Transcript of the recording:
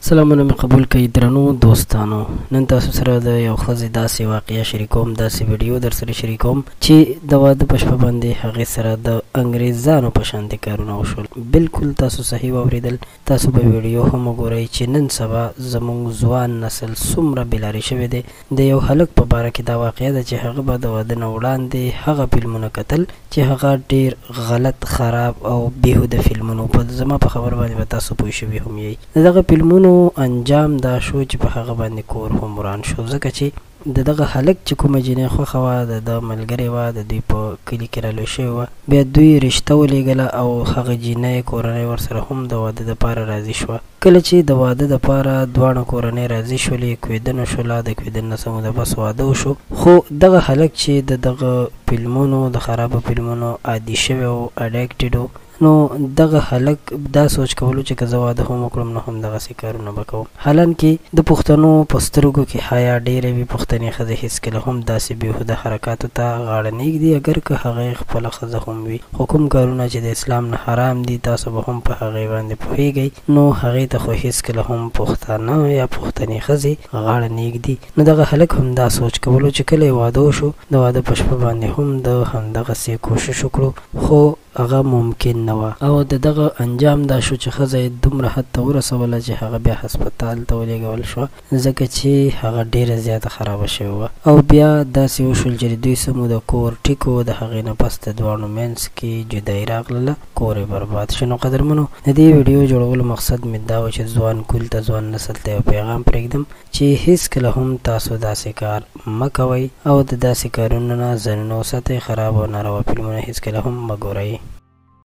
سلامونه مې قبول کړئ درنو دوستانو. نن تاسو سره د یو ښځې داسې واقعه شریکوم، داسې ویډیو در سره شریکوم چې د واده په شپه باندې هغې سره د انګریزانو په شانتې کارونه وشول. بالکل تاسو صحیح واورېدل. تاسو به ویډیو هم وګورئ چې نن سبا زموږ ځوان نسل څومره بیلارې شوی دی. د یو هلک په باره کې دا واقعه ده چې هغه به د واده نه وړاندې هغه فلمونه کتل چې هغه ډېر غلط، خراب او بېهوده فلمونه. په زما په خبر باندې به تاسو پوه شوي هم یئ. د دغه فلمونو انجام دا شو چې په هغه باندې کور هم وران شو، ځکه چې د دغه هلک چې کومه جینۍ خوښه وه، د ده ملګرې وه، د دوی په کلي کې رالوی شوې وه. بیا دوی رشته ولېږله او هغه جینۍ کورنۍ ورسره هم د واده دپاره راضي شوه. کله چې د واده دپاره دواړه کورنۍ راضي شولې، کویدنه شوله. د کویدن نه څه موده پس واده وشو. خو دغه هلک چې د دغه فلمونو، د خرابو فلمونو عادي شوی و، اډیکټډ و، نو دغه هلک دا سوچ کولو چې که زه واده هم وکړم نو هم دغسې کارونه به کوم. حالانکې د پښتنو په سترګو کې حیا ډېره وي. پښتنې ښځې هېڅکله هم داسې بېهوده حرکاتو ته غاړه نه ږدي، اګر که هغې خپله ښځه هم وي. خو کوم کارونه چې د اسلام نه حرام دي، تاسو به هم په هغې باندې پوهېږئ، نو هغې ته خو هېڅکله هم پښتانه یا پښتنې ښځې غاړه نه ږدي. نو دغه هلک هم دا سوچ کولو چې کله یې واده وشو، د واده په شپه باندې هم د همدغسې کوشش وکړو، خو هغه ممکن نه وه. او د دغه انجام دا شو چې ښځه یې دومره حد ته ورسوله چې هغه بیا هسپتال ته ولېږول شوه، ځکه چې هغه ډېره زیاته خرابه شوې وه. او بیا داسې وشول چې دوی څه موده کور ټیک و، د هغې نه پس د دواړو منځ کې جدایي راغلله، کور یې برباد شو. نو قدرمنو، د دې ویډیو جوړولو مقصد مې دا و چې ځوان کول ته، ځوان نسل ته یو پیغام پرېږدم چې هېڅکله هم تاسو داسې کار مه کوئ او د داسې کارونو نه ځانونه وساتئ. خراب او ناروا فلمونه هېڅکله هم مه ګورئ.